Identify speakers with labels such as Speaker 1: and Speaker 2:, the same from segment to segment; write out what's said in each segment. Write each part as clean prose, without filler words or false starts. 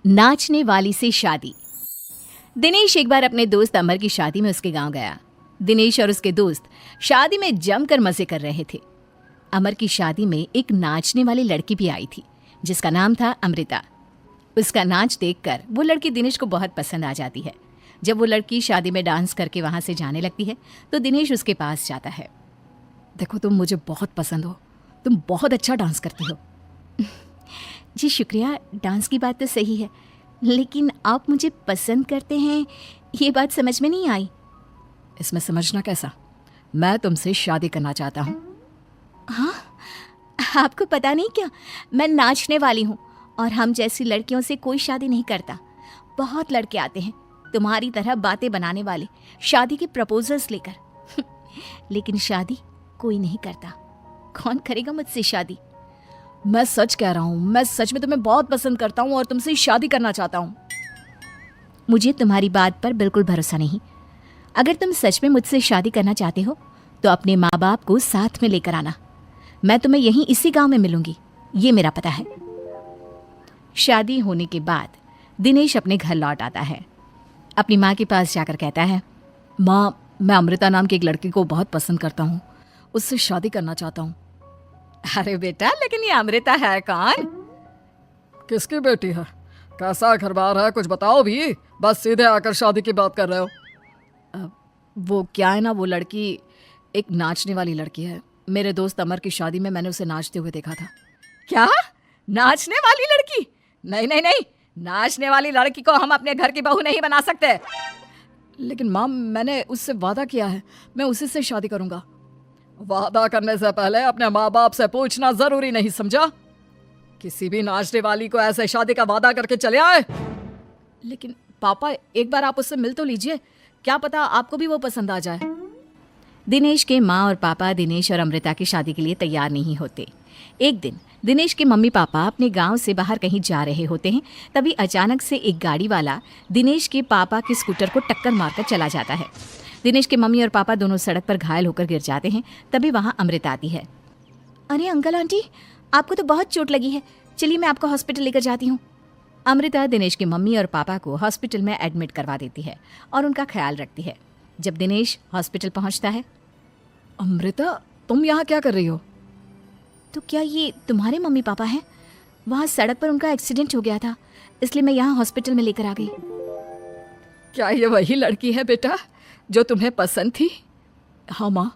Speaker 1: नाचने वाली से शादी। दिनेश एक बार अपने दोस्त अमर की शादी में उसके गांव गया। दिनेश और उसके दोस्त शादी में जमकर मजे कर रहे थे। अमर की शादी में एक नाचने वाली लड़की भी आई थी जिसका नाम था अमृता। उसका नाच देखकर वो लड़की दिनेश को बहुत पसंद आ जाती है। जब वो लड़की शादी में डांस करके वहां से जाने लगती है तो दिनेश उसके पास जाता है।
Speaker 2: देखो, तुम मुझे बहुत पसंद हो, तुम बहुत अच्छा डांस करती हो।
Speaker 1: जी शुक्रिया, डांस की बात तो सही है, लेकिन आप मुझे पसंद करते हैं ये बात समझ में नहीं आई।
Speaker 2: इसमें समझना कैसा, मैं तुमसे शादी करना चाहता हूँ।
Speaker 1: हाँ, आपको पता नहीं क्या, मैं नाचने वाली हूँ और हम जैसी लड़कियों से कोई शादी नहीं करता। बहुत लड़के आते हैं तुम्हारी तरह बातें बनाने वाले, शादी के प्रपोजल्स लेकर लेकिन शादी कोई नहीं करता। कौन करेगा मुझसे शादी?
Speaker 2: मैं सच कह रहा हूँ, मैं सच में तुम्हें बहुत पसंद करता हूँ और तुमसे शादी करना चाहता हूँ।
Speaker 1: मुझे तुम्हारी बात पर बिल्कुल भरोसा नहीं। अगर तुम सच में मुझसे शादी करना चाहते हो तो अपने माँ बाप को साथ में लेकर आना। मैं तुम्हें यहीं इसी गांव में मिलूंगी, ये मेरा पता है। शादी होने के बाद दिनेश अपने घर लौट आता है। अपनी माँ के पास जाकर कहता है,
Speaker 2: माँ, मैं अमृता नाम की एक लड़की को बहुत पसंद करता हूँ, उससे शादी करना चाहता हूँ।
Speaker 1: अरे बेटा, लेकिन ये अमृता है कौन?
Speaker 2: किसकी बेटी है? कैसा घर बार है, कुछ बताओ भी, बस सीधे आकर शादी की बात कर रहे हो। वो क्या है ना, वो लड़की एक नाचने वाली लड़की है। मेरे दोस्त अमर की शादी में मैंने उसे नाचते हुए देखा था।
Speaker 1: क्या? नाचने वाली लड़की? नहीं नहीं नहीं, नाचने वाली लड़की को हम अपने घर की बहू नहीं बना सकते।
Speaker 2: लेकिन माँ, मैंने उससे वादा किया है, मैं उसी से शादी करूंगा। वादा करने से पहले अपने माँ बाप से पूछना जरूरी नहीं समझा? किसी भी नाचने वाली को ऐसे शादी का वादा करके चले आए। लेकिन पापा, एक बार आप उससे मिल तो लीजिए, क्या पता आपको भी वो पसंद आ जाए।
Speaker 1: दिनेश के माँ और पापा दिनेश और अमृता की शादी के लिए तैयार नहीं होते। एक दिन दिनेश के मम्मी पापा अपने गांव से बाहर कहीं जा रहे होते हैं। तभी अचानक से एक गाड़ी वाला दिनेश के पापा के स्कूटर को टक्कर मारकर चला जाता है। दिनेश के मम्मी और पापा दोनों सड़क पर घायल होकर गिर जाते हैं। तभी वहां अमृता आती है। अरे अंकल आंटी, आपको तो बहुत चोट लगी है, चलिए मैं आपको हॉस्पिटल लेकर जाती हूँ। अमृता दिनेश की मम्मी और पापा को हॉस्पिटल में एडमिट करवा देती है और उनका ख्याल रखती है। जब दिनेश हॉस्पिटल पहुंचता है,
Speaker 2: अमृता, तुम यहाँ क्या कर रही हो?
Speaker 1: तो क्या ये तुम्हारे मम्मी पापा हैं? वहाँ सड़क पर उनका एक्सीडेंट हो गया था, इसलिए मैं यहाँ हॉस्पिटल में लेकर आ गई।
Speaker 2: क्या ये वही लड़की है बेटा जो तुम्हें पसंद थी? हाँ माँ,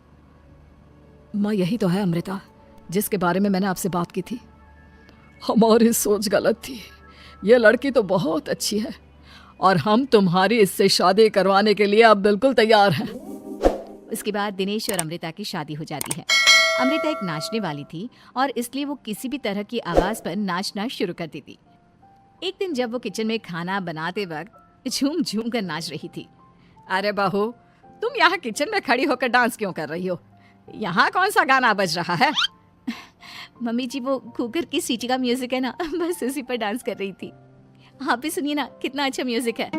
Speaker 2: यही तो है अमृता, जिसके बारे में मैंने आपसे बात की थी। हमारी सोच गलत थी, ये लड़की तो बहुत अच्छी है और हम तुम्हारी इससे शादी करवाने के लिए अब बिल्कुल तैयार हैं।
Speaker 1: उसके बाद दिनेश और अमृता की शादी हो जाती है। अमृता एक नाचने वाली थी और इसलिए वो किसी भी तरह की आवाज पर नाचना शुरू कर देती। एक दिन जब वो किचन में खाना बनाते वक्त झूम झूम कर नाच रही थी।
Speaker 2: अरे बहू, तुम यहाँ किचन में खड़ी होकर डांस क्यों कर रही हो? यहाँ कौन सा गाना बज रहा है?
Speaker 1: मम्मी जी, वो कुकर की सीटी का म्यूजिक है ना, बस उसी पर डांस कर रही थी। आप भी सुनिए ना, कितना अच्छा म्यूजिक है।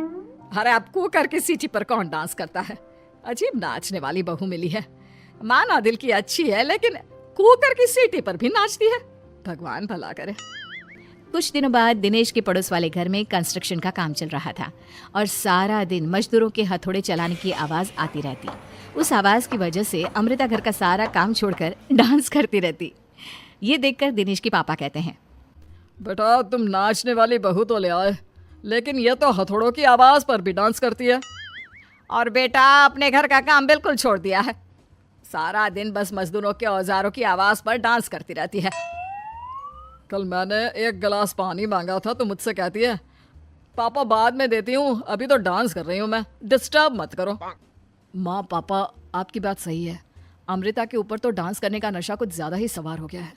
Speaker 2: अरे अब कुकर की सीटी पर कौन डांस करता है? अजीब नाचने वाली बहू मिली है। माना दिल की अच्छी है, लेकिन कुकर की सीटी पर भी नाचती है। भगवान भला करे।
Speaker 1: कुछ दिनों बाद दिनेश के पड़ोस वाले घर में कंस्ट्रक्शन का काम चल रहा था और सारा दिन मजदूरों के हथौड़े चलाने की आवाज आती रहती। उस आवाज की वजह से अमृता घर का सारा काम छोड़कर डांस करती रहती। ये देखकर दिनेश के पापा कहते हैं,
Speaker 2: बेटा, तुम नाचने वाली बहू तो ले आए, लेकिन ये तो हथौड़ों की आवाज पर भी डांस करती है।
Speaker 1: और बेटा अपने घर का काम बिल्कुल छोड़ दिया है, सारा दिन बस मजदूरों के औजारों की आवाज पर डांस करती रहती है।
Speaker 2: कल मैंने एक गिलास पानी मांगा था तो मुझसे कहती है, पापा बाद में देती हूँ, अभी तो डांस कर रही हूँ मैं, डिस्टर्ब मत करो। माँ पापा, आपकी बात सही है, अमृता के ऊपर तो डांस करने का नशा कुछ ज़्यादा ही सवार हो गया है।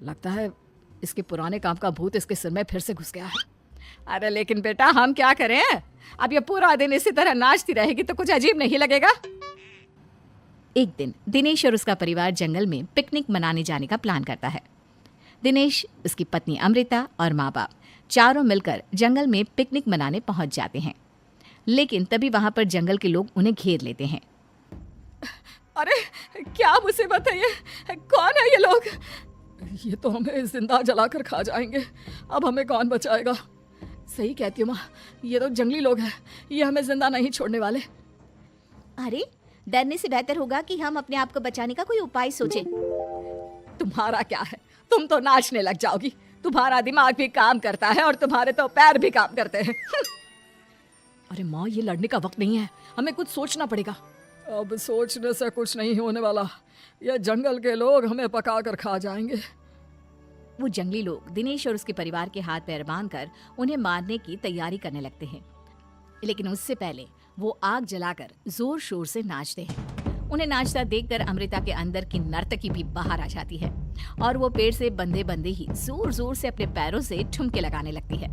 Speaker 2: लगता है इसके पुराने काम का भूत इसके सिर में फिर से घुस गया है।
Speaker 1: अरे लेकिन बेटा हम क्या करें, अब ये पूरा दिन इसी तरह नाचती रहेगी तो कुछ अजीब नहीं लगेगा? एक दिन दिनेश और उसका परिवार जंगल में पिकनिक मनाने जाने का प्लान करता है। दिनेश, उसकी पत्नी अमृता और माँ बाप चारों मिलकर जंगल में पिकनिक मनाने पहुंच जाते हैं। लेकिन तभी वहां पर जंगल के लोग उन्हें घेर लेते हैं।
Speaker 2: अरे क्या मुसीबत है ये? कौन है ये लोग? ये तो हमें जिंदा जलाकर खा जाएंगे, अब हमें कौन बचाएगा? सही कहती हूँ माँ, ये तो जंगली लोग हैं, ये हमें जिंदा नहीं छोड़ने वाले।
Speaker 1: अरे, डरने से बेहतर होगा कि हम अपने आप को बचाने का कोई उपाय सोचें।
Speaker 2: तुम्हारा क्या है, तुम तो नाचने लग जाओगी। तुम्हारा दिमाग भी काम करता है और तुम्हारे तो पैर भी काम करते हैं। अरे माँ, ये लड़ने का वक्त नहीं है, हमें कुछ सोचना पड़ेगा। अब सोचने से कुछ नहीं होने वाला, ये जंगल के लोग हमें पका कर खा जाएंगे।
Speaker 1: वो जंगली लोग दिनेश और उसके परिवार के हाथ पैर बांधकर उन्हें मारने की तैयारी करने लगते हैं। लेकिन उससे पहले वो आग जलाकर जोर शोर से नाचते हैं। उन्हें नाचता देखकर अमृता के अंदर की नर्तकी भी बाहर आ जाती है और वो पेड़ से बंधे बंधे ही जोर जोर से अपने पैरों से ठुमके लगाने लगती है।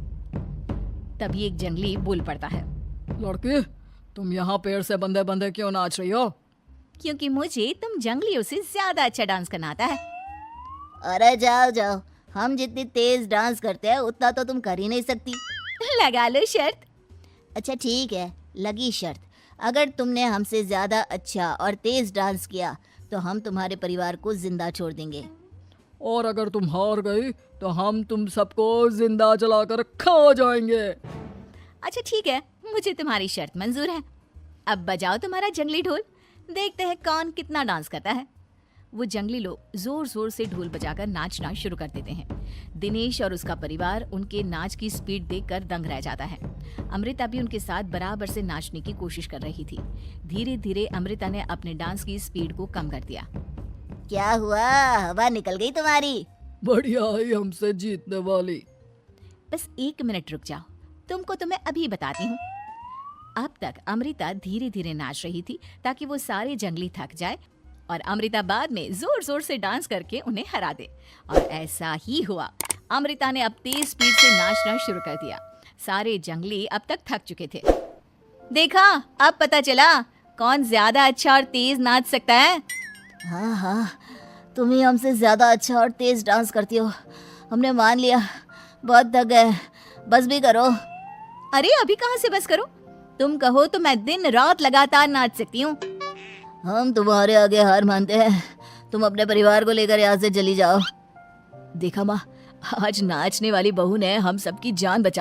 Speaker 1: तभी एक जंगली बोल पड़ता है,
Speaker 2: लड़की, तुम यहाँ पेड़ से बंधे बंधे क्यों नाच रही हो?
Speaker 1: क्योंकि मुझे तुम जंगलियों से ज्यादा अच्छा डांस करना आता है।
Speaker 3: अरे जाओ जाओ, हम जितनी तेज डांस करते हैं उतना तो तुम कर ही नहीं सकती।
Speaker 1: लगा लो शर्त।
Speaker 3: अच्छा ठीक है, लगी शर्त। अगर तुमने हमसे ज्यादा अच्छा और तेज डांस किया तो हम तुम्हारे परिवार को जिंदा छोड़ देंगे।
Speaker 2: और अगर तुम हार गई तो हम तुम सबको जिंदा जलाकर खा जाएंगे।
Speaker 1: अच्छा ठीक है, मुझे तुम्हारी शर्त मंजूर है। अब बजाओ तुम्हारा जंगली ढोल, देखते हैं कौन कितना डांस करता है। वो जंगली लोग जोर जोर से ढोल बजाकर नाचना शुरू कर देते हैं। दिनेश और उसका परिवार उनके नाच की स्पीड देखकर दंग रह जाता है। अमृता भी उनके साथ बराबर से नाचने की कोशिश कर रही थी। धीरे धीरे अमृता ने अपने डांस की स्पीड को कम कर दिया।
Speaker 3: क्या हुआ, हवा निकल गई तुम्हारी?
Speaker 2: बढ़िया ही हमसे जीतने वाली।
Speaker 1: बस 1 मिनट रुक जाओ, तुमको तो मैं अभी बताती हूँ। अब तक अमृता धीरे धीरे नाच रही थी ताकि वो सारे जंगली थक जाए और अमृता बाद में जोर जोर से डांस करके उन्हें हरा दे। और ऐसा ही हुआ। अमृता ने अब तेज स्पीड से नाचना शुरू कर दिया। सारे जंगली अब तक थक चुके थे। देखा, अब पता चला कौन ज्यादा अच्छा और तेज नाच सकता है।
Speaker 3: हाँ हाँ, तुम ही हमसे ज्यादा अच्छा और तेज डांस करती हो। हमने मान लिया, बहुत थक गए, बस भी करो।
Speaker 1: अरे अभी कहाँ से बस करो, तुम कहो तो मैं दिन रात लगातार नाच सकती हूँ।
Speaker 3: हम तुम्हारे आगे हार मानते हैं, तुम अपने परिवार को लेकर यहाँ से चली जाओ।
Speaker 1: देखा माँ, आज नाचने वाली बहू ने हम सबकी जान बचा